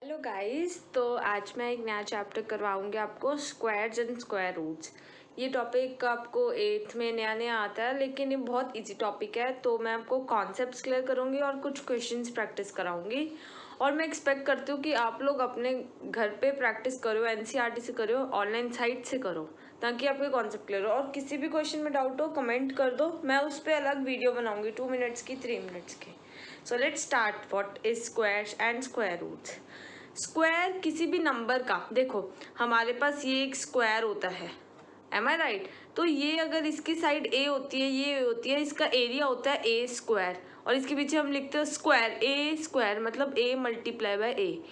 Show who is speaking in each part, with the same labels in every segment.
Speaker 1: Hello guys, तो आज मैं एक नया चैप्टर करवाऊंगी आपको, स्क्वायर्स एंड स्क्वायर रूट्स। ये टॉपिक आपको 8th में नया नया आता है, लेकिन ये बहुत इजी टॉपिक है। तो मैं आपको कॉन्सेप्ट्स क्लियर करूंगी और कुछ क्वेश्चंस प्रैक्टिस कराऊंगी। और मैं एक्सपेक्ट करती हूँ कि आप लोग अपने घर पे प्रैक्टिस करो, एनसीईआरटी से करो, ऑनलाइन साइट से करो, ताकि आपके कॉन्सेप्ट क्लियर हो। और किसी भी क्वेश्चन में डाउट हो कमेंट कर दो, मैं उस पर अलग वीडियो बनाऊंगी 2 मिनट्स की, 3 मिनट्स की। So let's start. What is squares and square roots. Square किसी भी नंबर का, देखो हमारे पास ये एक स्क्वायर होता है, एम आई राइट। तो ये अगर इसकी साइड ए होती है, ये होती है, इसका एरिया होता है ए स्क्वायर, और इसके पीछे हम लिखते हैं स्क्वायर, ए स्क्वायर मतलब ए मल्टीप्लाई बाय ए।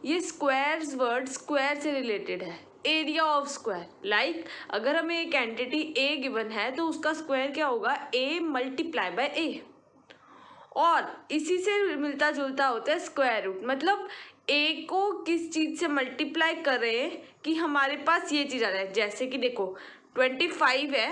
Speaker 1: ये स्क्वायर्स वर्ड स्क्वायर से रिलेटेड है, एरिया ऑफ स्क्वायर। लाइक अगर हमें एक एंटिटी ए गिवन है तो उसका स्क्वायर क्या होगा, ए मल्टीप्लाई बाय ए। और इसी से मिलता जुलता होता है स्क्वायर रूट, मतलब ए को किस चीज़ से मल्टीप्लाई करें कि हमारे पास ये चीज़ आ जाए। जैसे कि देखो 25 है,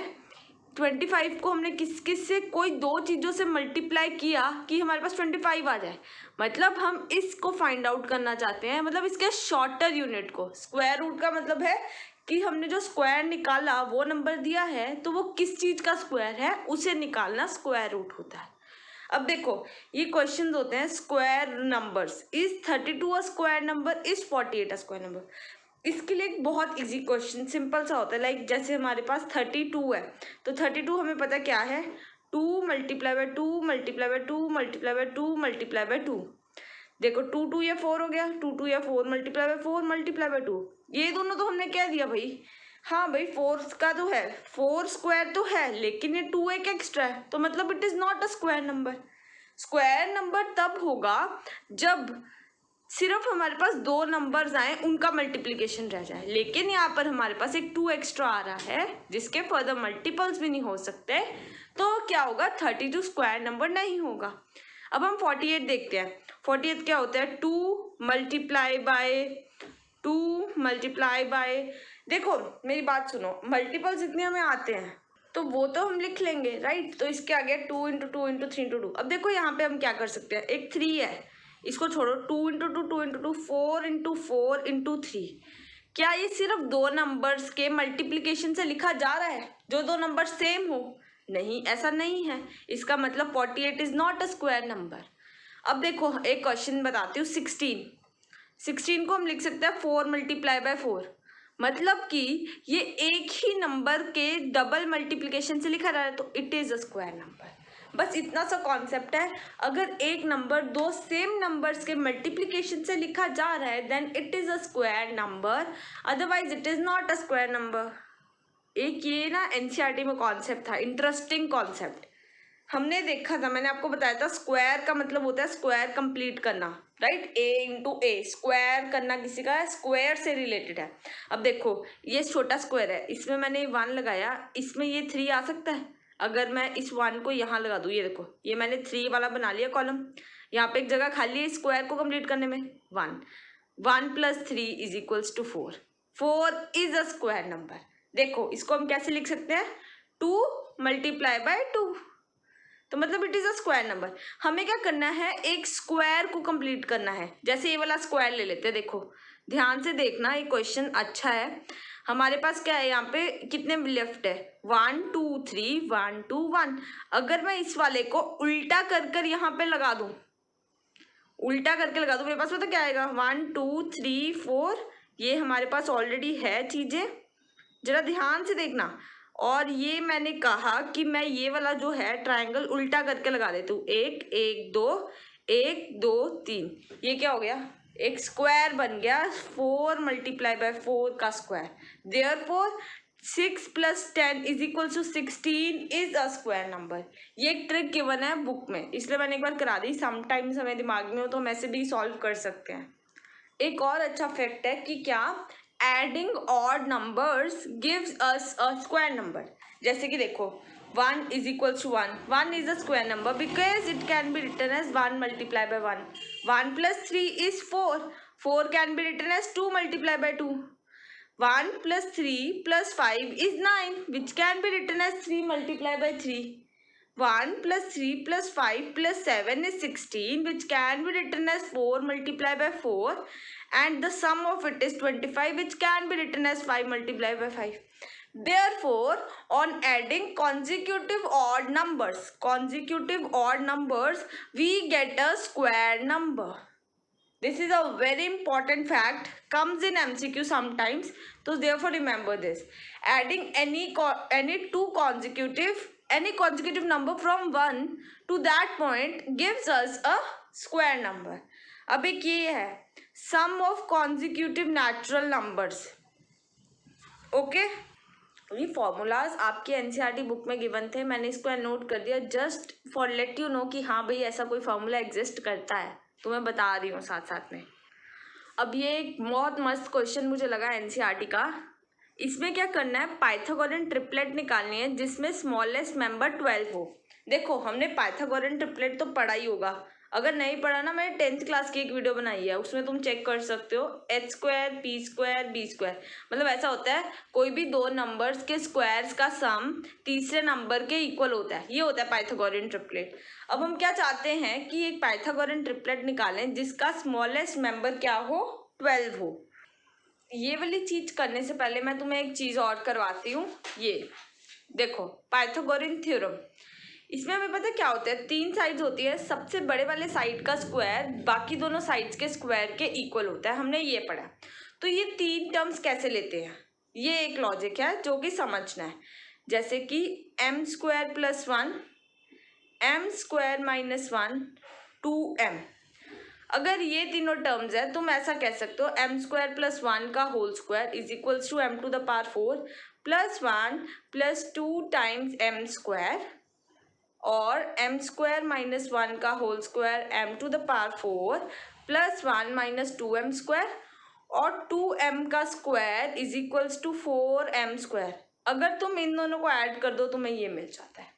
Speaker 1: 25 को हमने किस किस से, कोई दो चीज़ों से मल्टीप्लाई किया कि हमारे पास 25 आ जाए। मतलब हम इसको फाइंड आउट करना चाहते हैं, मतलब इसके शॉर्टर यूनिट को। स्क्वायर रूट का मतलब है कि हमने जो स्क्वायर निकाला वो नंबर दिया है, तो वो किस चीज़ का स्क्वायर है उसे निकालना स्क्वायर रूट होता है। अब देखो ये क्वेश्चन होते हैं, square numbers, is 32 a square number, is 48 a square number. इसके लिए एक बहुत इजी क्वेश्चन सिंपल सा होता है। लाइक जैसे हमारे पास 32 है, तो 32 हमें पता क्या है, 2 multiply by 2 multiply by 2 multiply by 2 multiply by 2। देखो 2 2 या 4 हो गया, 2 2 या 4 मल्टीप्लाई बाय 4 मल्टीप्लाई बाय 2। ये दोनों तो हमने क्या दिया भाई, हाँ भाई 4 का तो है, 4 स्क्वायर तो है, लेकिन ये 2 एक एक्स्ट्रा है, तो मतलब it is not a square number. Square number तब होगा जब सिर्फ हमारे पास दो नंबर्स आए, उनका मल्टीप्लिकेशन रह जाए। लेकिन यहाँ पर हमारे पास एक 2 एक्स्ट्रा आ रहा है, जिसके फर्दर मल्टीपल्स भी नहीं हो सकते, तो क्या होगा, 32 स्क्वायर नंबर नहीं होगा। अब हम 48 देखते हैं। 48 क्या होता है, 2 मल्टीप्लाई बाय 2 मल्टीप्लाई बाय, देखो मेरी बात सुनो, मल्टीपल्स इतने हमें आते हैं तो वो तो हम लिख लेंगे राइट। तो इसके आगे 2 इंटू 2 इंटू 3 इंटू 2। अब देखो यहाँ पे हम क्या कर सकते हैं, एक 3 है, इसको छोड़ो, 2 इंटू 2 2 इंटू 2 4 इंटू 4 इंटू 3। क्या ये सिर्फ दो नंबर्स के मल्टीप्लिकेशन से लिखा जा रहा है, जो दो नंबर सेम हो? नहीं, ऐसा नहीं है। इसका मतलब 48 is not a square number. अब देखो एक क्वेश्चन बताती हूँ, 16 को हम लिख सकते हैं 4 मल्टीप्लाई बाय 4, मतलब कि ये एक ही नंबर के डबल मल्टीप्लिकेशन से लिखा जा रहा है, तो it is a square number. बस इतना सा कॉन्सेप्ट है। अगर एक नंबर दो सेम नंबर्स के मल्टीप्लिकेशन से लिखा जा रहा है, then it is a square number, otherwise it is not a square number. एक ये ना एनसीईआरटी में कॉन्सेप्ट था, इंटरेस्टिंग कॉन्सेप्ट हमने देखा था, मैंने आपको बताया था। स्क्वायर का मतलब होता है स्क्वायर कंप्लीट करना, राइट, ए इंटू ए, स्क्वायर करना किसी का स्क्वायर से रिलेटेड है। अब देखो ये छोटा स्क्वायर है, इसमें मैंने 1 लगाया, इसमें ये 3 आ सकता है। अगर मैं इस 1 को यहाँ लगा दूँ, ये देखो ये मैंने 3 वाला बना लिया कॉलम, यहाँ पे एक जगह खाली है स्क्वायर को कंप्लीट करने में। 1 plus 3 is equals to 4। 4 is a square number. देखो इसको हम कैसे लिख सकते हैं, 2 मल्टीप्लाई बाय 2, तो मतलब it is a square number. हमें क्या करना है, एक स्क्वायर को कंप्लीट करना है। जैसे ये वाला स्क्वायर ले लेते हैं, देखो ध्यान से देखना, ये क्वेश्चन अच्छा है। हमारे पास क्या है, यहाँ पे कितने लेफ्ट है, 1 2 3 1 2 1। अगर मैं इस वाले को उल्टा कर कर यहाँ पे लगा दूं, उल्टा करके लगा दूं, मेरे पास पता क्या आएगा, 1 2 3 4। ये हमारे पास ऑलरेडी है चीजें, जरा ध्यान से देखना। और ये मैंने कहा कि मैं ये वाला जो है ट्रायंगल उल्टा करके लगा देती हूँ, 1 1 2 1 2 3। ये क्या हो गया, एक स्क्वायर बन गया, 4 मल्टीप्लाई बाय 4 का square. Therefore 6 plus 10 is equal to 16 is a square number. ये एक ट्रिक गिवन है बुक में, इसलिए मैंने एक बार करा दी। समटाइम्स हमें दिमाग में हो तो हम ऐसे भी सॉल्व कर सकते हैं। एक और अच्छा फैक्ट है कि क्या, adding odd numbers gives us a square number. जैसे कि देखो 1 is equal to 1, 1 is a square number because it can be written as 1 multiply by 1। 1 plus 3 is 4, 4 can be written as 2 multiply by 2। 1 plus 3 plus 5 is 9, which can be written as 3 multiplied by 3. 1 plus 3 plus 5 plus 7 is 16, which can be written as 4 multiplied by 4, and the sum of it is 25, which can be written as 5 multiplied by 5. Therefore, on adding consecutive odd numbers, we get a square number. This is a very important fact, comes in MCQ sometimes, so therefore remember this. Adding any consecutive number from 1 to that point gives us a square number. अब एक ये है sum of consecutive natural numbers. Okay, ये formulas आपके NCERT book में given थे, मैंने इसको नोट कर दिया just for let you know कि हाँ भाई ऐसा कोई फॉर्मूला एग्जिस्ट करता है, तो मैं बता रही हूँ साथ साथ में। अब ये एक बहुत मस्त क्वेश्चन मुझे लगा एनसीईआरटी का। इसमें क्या करना है, पाइथागोरन ट्रिपलेट निकालनी है जिसमें स्मॉलेस्ट मेंबर 12 हो। देखो हमने पाइथागोरन ट्रिपलेट तो पढ़ा ही होगा, अगर नहीं पढ़ा ना, मैंने 10th क्लास की एक वीडियो बनाई है, उसमें तुम चेक कर सकते हो। h square p square b square, मतलब ऐसा होता है कोई भी दो नंबर्स के स्क्वायर्स का सम तीसरे नंबर के इक्वल होता है, ये होता है पाइथागोरन ट्रिपलेट। अब हम क्या चाहते हैं कि एक पाइथागोरन ट्रिपलेट निकालें जिसका स्मॉलेस्ट मेंबर क्या हो, 12 हो। ये वाली चीज करने से पहले मैं तुम्हें एक चीज और करवाती हूँ। ये देखो पाइथागोरन थ्योरम, इसमें हमें पता क्या होता है, 3 साइड्स होती है, सबसे बड़े वाले साइड का स्क्वायर बाकी दोनों साइड्स के स्क्वायर के इक्वल होता है, हमने ये पढ़ा। तो ये 3 टर्म्स कैसे लेते हैं, ये एक लॉजिक है जो कि समझना है। जैसे कि m square plus 1, m square minus 1, 2m। अगर ये तीनों टर्म्स है तुम ऐसा कह सकते हो m स्क्वायर प्लस 1 का whole square is equals to m to the power 4 plus 1 plus 2 times m square, और m स्क्वायर माइनस 1 का whole square m to the power 4 plus 1 minus 2m square, और 2m का square is equals to 4m square. अगर तुम इन दोनों को add कर दो तुम्हें ये मिल जाता है।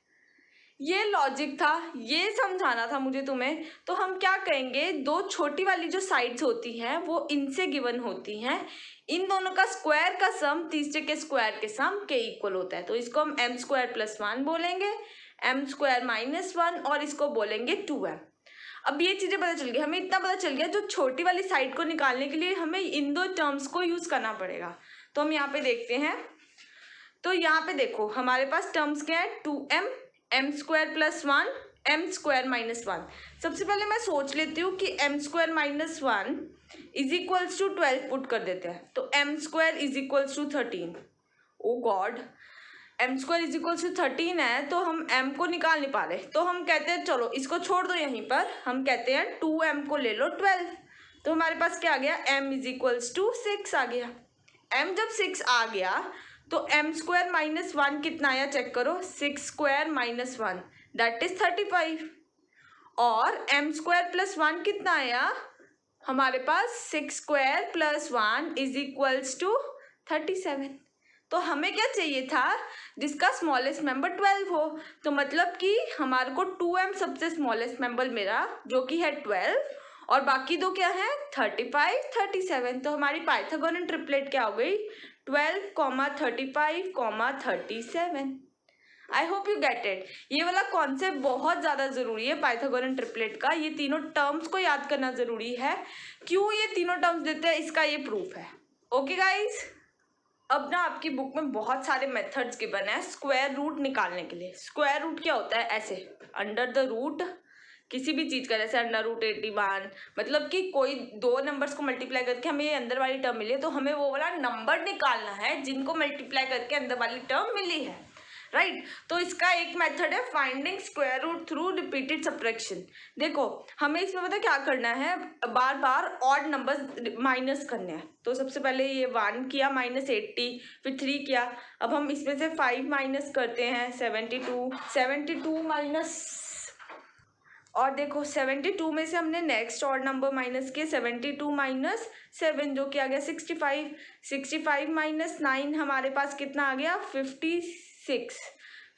Speaker 1: ये लॉजिक था, ये समझाना था मुझे तुम्हें। तो हम क्या करेंगे, दो छोटी वाली जो साइड्स होती हैं वो इनसे गिवन होती हैं, इन दोनों का स्क्वायर का सम तीसरे के स्क्वायर के सम के इक्वल होता है, तो इसको हम m स्क्वायर प्लस 1 बोलेंगे, m स्क्वायर माइनस 1, और इसको बोलेंगे 2m। अब ये चीजें पता चल गई, हमें इतना पता चल गया जो छोटी वाली साइड को निकालने के लिए हमें इन दो टर्म्स को यूज करना पड़ेगा। तो हम यहाँ पे देखते हैं, तो यहाँ पे देखो हमारे पास टर्म्स क्या है, 2m, m square plus 1, m square minus 1। सबसे पहले मैं सोच लेती हूँ कि m square minus 1 is equals to 12 put कर देते हैं, तो m square is equals to 13। Oh God, m square is equals to 13 है तो हम m को निकाल नहीं पा रहे, तो हम कहते हैं चलो इसको छोड़ दो यहीं पर, हम कहते हैं 2m को ले लो 12, तो हमारे पास क्या आ गया, m इज इक्वल्स टू 6 आ गया। m जब 6 आ गया तो m स्क्वायर माइनस 1 कितना आया चेक करो, 6 स्क्वायर माइनस 1 दैट इज 35, और m स्क्वायर प्लस 1 कितना आया हमारे पास, 6 square plus 1 is equals to 37। तो हमें क्या चाहिए था, जिसका स्मॉलेस्ट मेंबर 12 हो, तो मतलब कि हमारे को 2m सबसे स्मॉलेस्ट मेंबर मेरा जो कि है 12, और बाकी दो क्या है 35, 37। तो हमारी पाइथागोरन ट्रिपलेट क्या हो गई, 12, 35, 37। I hope you get it. ये वाला कॉन्सेप्ट बहुत ज़्यादा ज़रूरी है पाइथागोरन ट्रिपलेट का, ये तीनों टर्म्स को याद करना ज़रूरी है। क्यों ये तीनों टर्म्स देते हैं इसका ये प्रूफ है। ओके गाइज, अब ना आपकी बुक में बहुत सारे मेथड्स गिवन है स्क्वायर रूट निकालने के लिए। स्क्वायर रूट क्या होता है, ऐसे अंडर द रूट किसी भी चीज़ का, जैसे अंडर रूट 81, मतलब कि कोई दो नंबर्स को मल्टीप्लाई करके हमें ये अंदर वाली टर्म मिली है, तो हमें वो वाला नंबर निकालना है जिनको मल्टीप्लाई करके अंदर वाली टर्म मिली है, राइट। तो इसका एक मेथड है finding square root through repeated subtraction. देखो हमें इसमें पता क्या करना है, बार बार ऑड नंबर्स माइनस करने हैं। तो सबसे पहले ये 1 किया माइनस 80, फिर 3 किया, अब हम इसमें से 5 माइनस करते हैं 72 माइनस, और देखो 72 में से हमने नेक्स्ट ऑड नंबर माइनस किए, 72 माइनस 7 जो कि आ गया 65, 65 माइनस 9 हमारे पास कितना आ गया 56,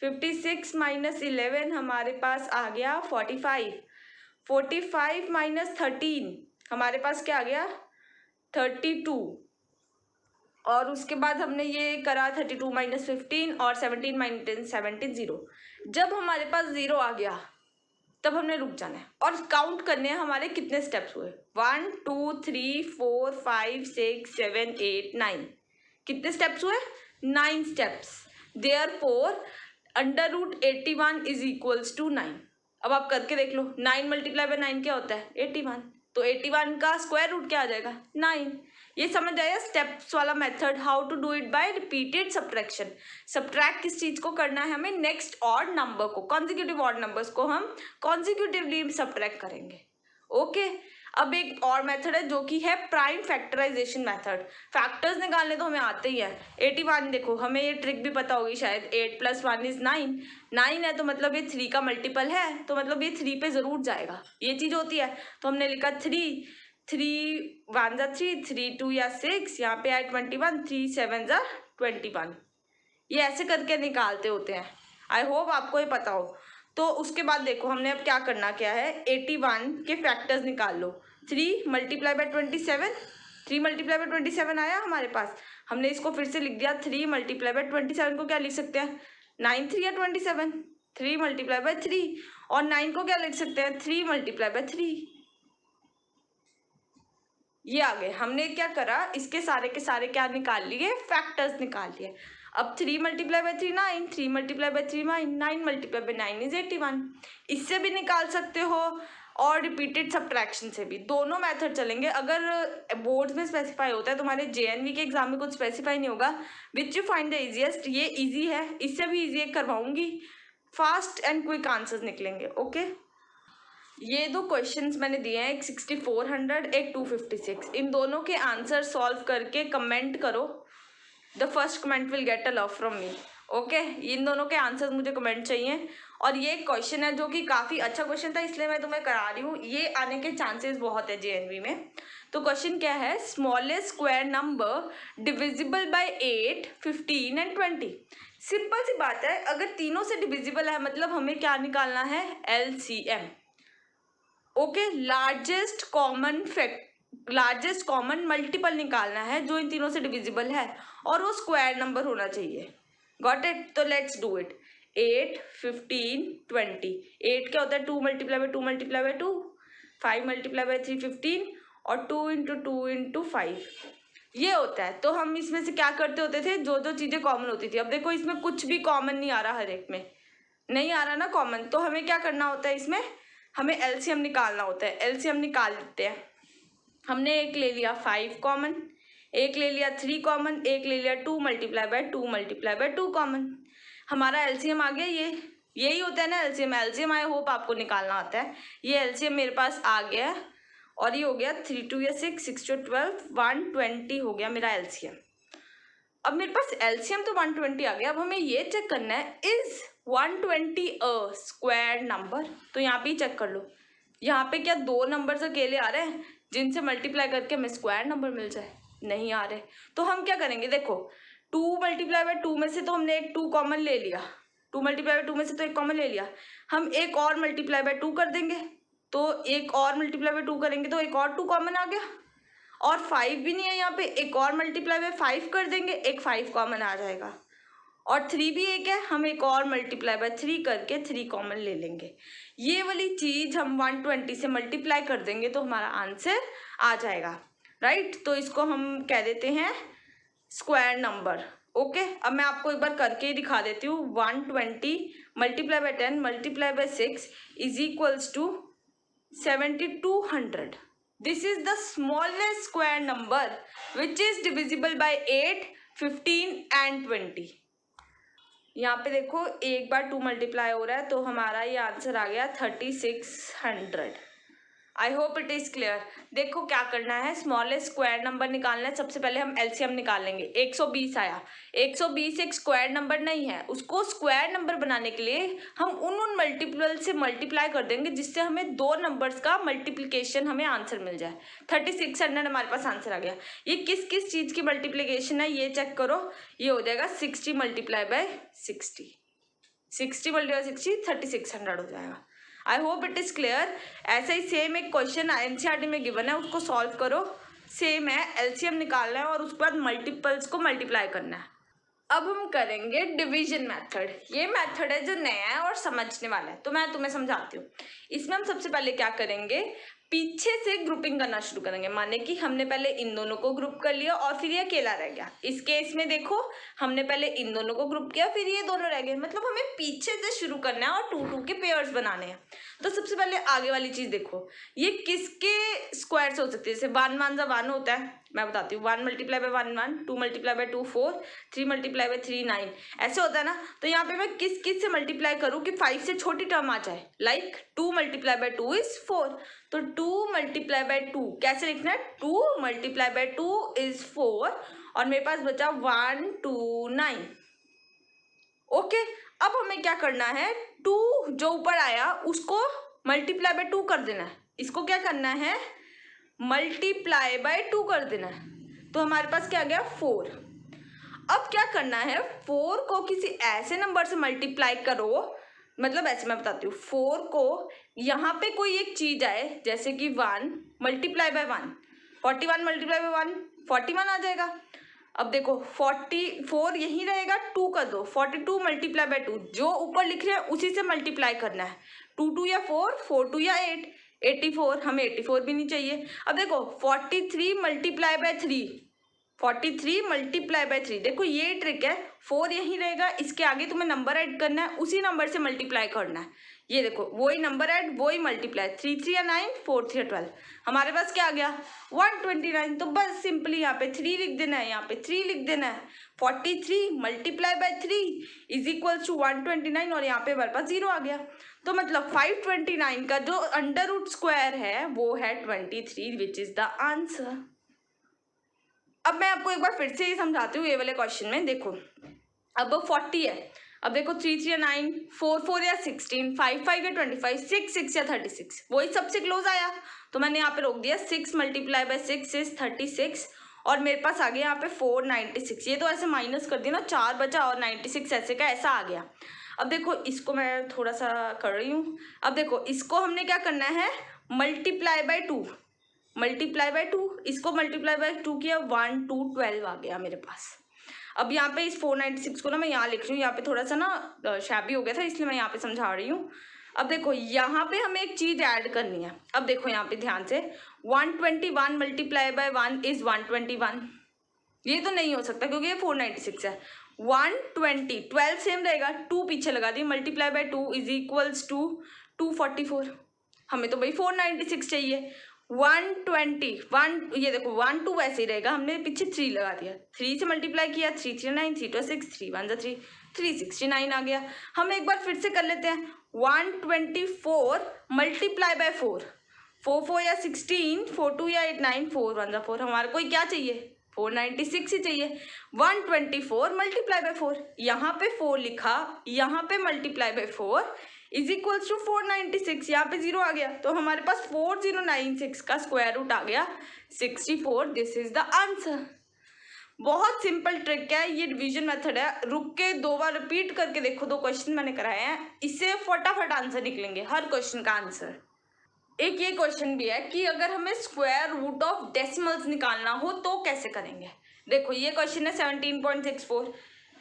Speaker 1: 56 माइनस 11 हमारे पास आ गया 45, 45 माइनस 13 हमारे पास क्या आ गया 32, और उसके बाद हमने ये करा 32 माइनस 15 और 17 माइनस 17 0। जब हमारे पास 0 आ गया तब हमने रुक जाना है और काउंट करने हैं हमारे कितने स्टेप्स हुए। 1 2 3 4 5 6 7 8 9। कितने स्टेप्स हुए? 9 steps. Therefore under root 81 is equals to 9। अब आप करके देख लो, 9 मल्टीप्लाई बाय 9 क्या होता है? 81। तो 81 का स्क्वायर रूट क्या आ जाएगा? 9। ये समझ आया स्टेप्स वाला method, how to do it by repeated subtraction. Subtract किस चीज को करना है हमें? नेक्स्ट ऑड नंबर को, कॉन्जिक्यूटिव ऑड नंबर्स को हम कॉन्जिक्यूटिवली सब्ट्रैक्ट करेंगे। ओके अब एक और मेथड है जो कि है प्राइम फैक्टराइजेशन मेथड। फैक्टर्स निकालने तो हमें आते ही है। 81 देखो, हमें ये ट्रिक भी पता होगी शायद, 8 + 1 = 9। 9 है तो मतलब ये 3 का मल्टीपल है, तो मतलब ये 3 पे जरूर जाएगा, ये चीज होती है। तो हमने लिखा 3 1 = 3, 3 2 या 6, यहाँ पे आए 21, 3 7 = 21। ये ऐसे करके निकालते होते हैं। आई होप आपको ये पता हो। तो उसके बाद देखो हमने अब क्या करना क्या है, 81 के फैक्टर्स निकाल लो। 3 × 27, 3 × 27 आया हमारे पास। हमने इसको फिर से लिख दिया, 3 × 27 को क्या लिख सकते हैं? 9 3 या 27, 3 × 3। और 9 को क्या लिख सकते हैं? 3 × 3। ये आ गए। हमने क्या करा, इसके सारे के सारे क्या निकाल लिए? फैक्टर्स निकाल लिए। अब 3 × 3 9, 3 × 3 9 × 9 इज 81। इससे भी निकाल सकते हो और रिपीटेड सब्ट्रैक्शन से भी, दोनों मेथड चलेंगे। अगर बोर्ड्स में स्पेसिफाई होता है, तुम्हारे JNV के एग्जाम में कुछ स्पेसिफाई नहीं होगा, which you find the easiest, ये इजी है, इससे भी इजी एक करवाऊंगी। फास्ट एंड क्विक आंसर्स निकलेंगे। ओके ये दो क्वेश्चंस मैंने दिए हैं, एक 6400, एक 256। इन दोनों के आंसर सॉल्व करके कमेंट करो। The first comment will get a love from me. Okay in दोनों के आंसर मुझे कमेंट चाहिए। और ये क्वेश्चन है जो कि काफ़ी अच्छा क्वेश्चन था, इसलिए मैं तुम्हें करा रही हूँ। ये आने के चांसेस बहुत है JNV में। तो क्वेश्चन क्या है, smallest square number divisible by 8, 15 and 20। Simple सी बात है, अगर तीनों से डिविजिबल है मतलब हमें क्या निकालना है? LCM। Okay largest common multiple निकालना है जो इन तीनों से डिविजिबल है, और वो स्क्वायर नंबर होना चाहिए। Got it? तो लेट्स डू इट। 8 15 20। 8 क्या होता है? 2 × 2 × 2, 5 × 3 15, और 2 × 2 × 5 ये होता है। तो हम इसमें से क्या करते होते थे, जो जो चीज़ें कॉमन होती थी। अब देखो इसमें कुछ भी कॉमन नहीं आ रहा, हर एक में नहीं आ रहा ना कॉमन, तो हमें क्या करना होता है, इसमें हमें LCM निकालना होता है। LCM निकाल लेते हैं। हमने एक ले लिया 5 कॉमन, एक ले लिया 3 कॉमन, एक ले लिया 2 × 2 × 2 कॉमन। हमारा LCM आ गया। यही होता है ना LCM। LCM आई होप आपको निकालना आता है। ये LCM मेरे पास आ गया और ये हो गया 3 2 या 6, 6 2 12, 120 हो गया मेरा LCM। अब मेरे पास LCM तो 120 आ गया। अब हमें ये चेक करना है, इज 120 अ स्क्वायर नंबर? तो यहाँ पे ही चेक कर लो, यहाँ पे क्या 2 नंबर्स अकेले आ रहे हैं जिनसे मल्टीप्लाई करके हमें स्क्वायर नंबर मिल जाए? नहीं आ रहे। तो हम क्या करेंगे, देखो 2 × 2 में से तो हमने एक 2 कॉमन ले लिया, 2 × 2 में से तो एक कॉमन ले लिया। हम एक और × 2 कर देंगे, तो एक और × 2 करेंगे तो एक और 2 कॉमन आ गया। और 5 भी नहीं है यहाँ पे, एक और × 5 कर देंगे, एक 5 कॉमन आ जाएगा। और 3 भी एक है, हम एक और × 3 करके 3 कॉमन ले लेंगे। ये वाली चीज हम 120 से मल्टीप्लाई कर देंगे तो हमारा आंसर आ जाएगा। राइट? तो इसको हम कह देते हैं स्क्वायर नंबर। ओके अब मैं आपको एक बार करके ही दिखा देती हूँ। 120 × 10 × 6 is equals to 7200। This is the smallest square number which is divisible by 8, 15 and 20. यहाँ पे देखो एक बार 2 मल्टीप्लाई हो रहा है तो हमारा ये आंसर आ गया 3600। I hope it is clear. देखो क्या करना है, स्मॉलेस्ट स्क्वायर नंबर निकालना है। सबसे पहले हम LCM निकालेंगे। 120 आया। 120 एक स्क्वायर नंबर नहीं है, उसको स्क्वायर नंबर बनाने के लिए हम उन मल्टीपल से मल्टीप्लाई कर देंगे जिससे हमें 2 नंबर्स का मल्टीप्लिकेशन हमें आंसर मिल जाए। 3600 हमारे पास आंसर आ गया। ये किस किस चीज़ की मल्टीप्लिकेशन है ये चेक करो। ये हो जाएगा 60 × 60, 60 × 60 3600 हो जाएगा। I hope it is clear. ऐसा ही सेम एक क्वेश्चन NCERT में गिवन है, उसको सॉल्व करो। सेम है, एलसीएम निकालना है और उसके बाद मल्टीपल्स को मल्टीप्लाई करना है। अब हम करेंगे डिवीजन मेथड। ये मेथड है जो नया है और समझने वाला है, तो मैं तुम्हें समझाती हूँ। इसमें हम सबसे पहले क्या करेंगे, पीछे से ग्रुपिंग करना शुरू करेंगे। माने कि हमने पहले इन दोनों को ग्रुप कर लिया और फिर ये अकेला रह गया। इस केस में देखो हमने पहले इन दोनों को ग्रुप किया फिर ये दोनों रह गए, मतलब हमें पीछे से शुरू करना है और 2 2 के पेयर्स बनाने हैं। तो सबसे पहले आगे वाली चीज देखो, ये किसके स्क्वायर से हो सकती है। जैसे 1 1 1 होता है, मैं बताती हूँ। 1 × 1 1, 2 × 2 4, 3 × 3 9, ऐसे होता है ना। तो यहाँ पे मैं किस किस से मल्टीप्लाई करूँ कि 5 से छोटी टर्म आ जाए। लाइक 2 × 2 इज 4, तो 2 × 2 कैसे लिखना है, 2 × 2 इज 4 और मेरे पास बचा 1 2 9। ओके, अब हमें क्या करना है, 2 जो ऊपर आया उसको × 2 कर देना है। इसको क्या करना है, × 2 कर देना है। तो हमारे पास क्या आ गया, 4। अब क्या करना है, 4 को किसी ऐसे नंबर से मल्टीप्लाई करो, मतलब ऐसे मैं बताती हूँ। 4 को यहाँ पे कोई एक चीज आए, जैसे कि 1 × 1, 41 × 1 41 आ जाएगा। अब देखो 44 यही रहेगा, 2 कर दो, 42 × 2, जो ऊपर लिख रहे हैं उसी से मल्टीप्लाई करना है। 2 2 या 4, 4 2 या 8, 84, हमें 84 भी नहीं चाहिए। अब देखो 43 × 3, 43 × 3, देखो ये ट्रिक है। 4 यहीं रहेगा, इसके आगे तुम्हें नंबर ऐड करना है, उसी नंबर से मल्टीप्लाई करना है। ये देखो वही नंबर ऐड वही मल्टीप्लाई, 3 3 या 9, 4 3 12, हमारे पास क्या आ गया, 129। तो बस सिंपली यहाँ पे 3 लिख देना है, यहाँ पे 3 लिख देना है। 43 × 3 इज इक्वल टू 129 और यहाँ पे हमारे पास 0 आ गया। तो मतलब 529 का जो अंडर रूट स्क्वायर है वो है 23, विच इज द आंसर। अब मैं आपको एक बार फिर से ही समझाती हूँ। ये वाले क्वेश्चन में देखो, अब 40 है। अब देखो 3 3 या 9, 4 4 या 16, 5 5 या 25, 6 6 या 36, वही सबसे क्लोज आया तो मैंने यहाँ पे रोक दिया। 6 × 6 इज 36 और मेरे पास आ गया यहाँ पे 496। ये तो ऐसे माइनस कर दिया ना, 4 बचा और 96 ऐसे का ऐसा आ गया। अब देखो इसको मैं थोड़ा सा कर रही हूँ। अब देखो इसको हमने क्या करना है, × 2, इसको × 2 किया, 1 2 12 आ गया मेरे पास। अब यहाँ पे इस 496 को ना मैं यहाँ लिख रही हूँ, यहाँ पे थोड़ा सा ना शैबी हो गया था इसलिए मैं यहाँ पे समझा रही हूँ। अब देखो यहाँ पे हमें एक चीज ऐड करनी है। अब देखो यहाँ पे ध्यान से, 121 × 1 इज 121, ये तो नहीं हो सकता क्योंकि ये 496 है। 120, 12 सेम रहेगा, 2 पीछे लगा दी, × 2 इज इक्वल्स टू 244, हमें तो भाई 496 चाहिए। 121, ये देखो 1 2 वैसे ही रहेगा, हमने पीछे 3 लगा दिया, 3 से मल्टीप्लाई किया, 3 3 9, 3 2 6, 3 1 3, 369 आ गया। हम एक बार फिर से कर लेते हैं। 124 × 4, 4 4 या 16, 4 2 या 8 9, 4 1 4, हमारे को क्या चाहिए, 496 ही चाहिए। 124 × 4, यहाँ पे 4 लिखा, यहाँ पे × 4 इज इक्वल्स टू 496, यहाँ पे 0 आ गया तो हमारे पास 4096 का स्क्वायर रूट आ गया 64। This is the answer. बहुत सिंपल ट्रिक है, ये डिवीजन मेथड है। रुक के 2 बार रिपीट करके देखो, 2 क्वेश्चन मैंने कराए हैं, इससे फटाफट आंसर निकलेंगे हर क्वेश्चन का आंसर। एक ये क्वेश्चन भी है कि अगर हमें स्क्वायर रूट ऑफ डेसिमल्स निकालना हो तो कैसे करेंगे। देखो ये क्वेश्चन है 17.64,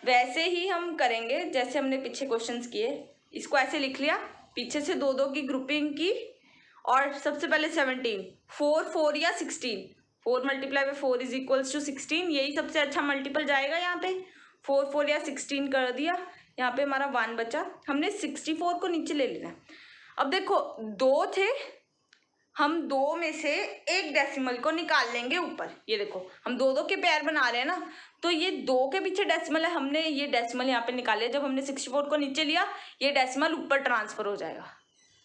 Speaker 1: वैसे ही हम करेंगे जैसे हमने पीछे क्वेश्चंस किए। इसको ऐसे लिख लिया, पीछे से 2 2 की ग्रुपिंग की और सबसे पहले 17, 4 4 या 16, 4 × 4 इज इक्वल्स टू 16, यही सबसे अच्छा मल्टीपल जाएगा। यहाँ पे 4 4 या 16 कर दिया, यहाँ पे हमारा 1 बचा, हमने 64 को नीचे ले लेना। अब देखो 2 थे, हम 2 में से एक डेसिमल को निकाल लेंगे ऊपर। ये देखो हम 2 2 के पेयर बना रहे हैं ना, तो ये 2 के पीछे डेसिमल है, हमने ये डेसिमल यहाँ पे निकाल लिया। जब हमने 64 को नीचे लिया, ये डेसिमल ऊपर ट्रांसफर हो जाएगा।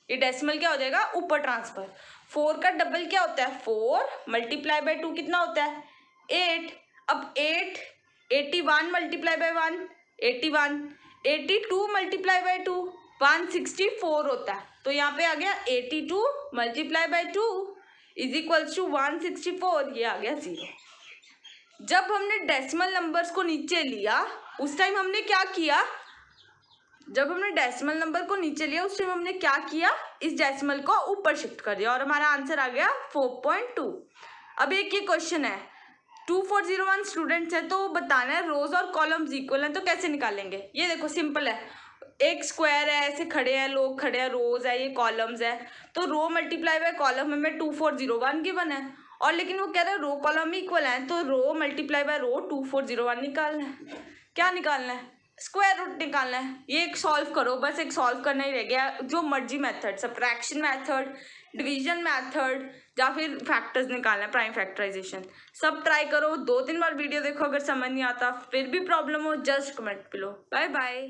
Speaker 1: ये डेसिमल क्या हो जाएगा, ऊपर ट्रांसफर। 4 का डबल क्या होता है, 4 × 2 कितना होता है, 8। अब 8, 81 × 1 81, 82 × 2 164 होता है। तो यहाँ पे आ गया 82 × 2 इज इक्वल्स टू 164, ये आ गया 0। जब हमने डेसिमल नंबर्स को नीचे लिया उस टाइम हमने क्या किया, जब हमने डेसिमल नंबर को नीचे लिया उस टाइम हमने क्या किया, इस डेसिमल को ऊपर शिफ्ट कर दिया और हमारा आंसर आ गया 4.2।
Speaker 2: अब एक ये क्वेश्चन है, 2401 स्टूडेंट्स है तो बताना है रोज और कॉलम्स इक्वल हैं तो कैसे निकालेंगे। ये देखो सिंपल है, एक स्क्वायर है, ऐसे खड़े हैं लोग, खड़े हैं, रोज है, ये कॉलम्स है, तो रो मल्टीप्लाई बाय कॉलम हमें 2401 गिवन है, और लेकिन वो कह रहा है रो कॉलम इक्वल है, तो रो मल्टीप्लाई बाय रो 2401 निकालना है। क्या निकालना है? स्क्वायर रूट निकालना है। ये एक सॉल्व करो, बस एक सॉल्व करना ही रह गया, जो मर्जी method, subtraction method, division method, या फिर फैक्टर्स निकालना है, प्राइम फैक्टराइजेशन, सब ट्राई करो। 2-3 बार वीडियो देखो, अगर समझ नहीं आता फिर भी प्रॉब्लम हो just comment below. Bye bye.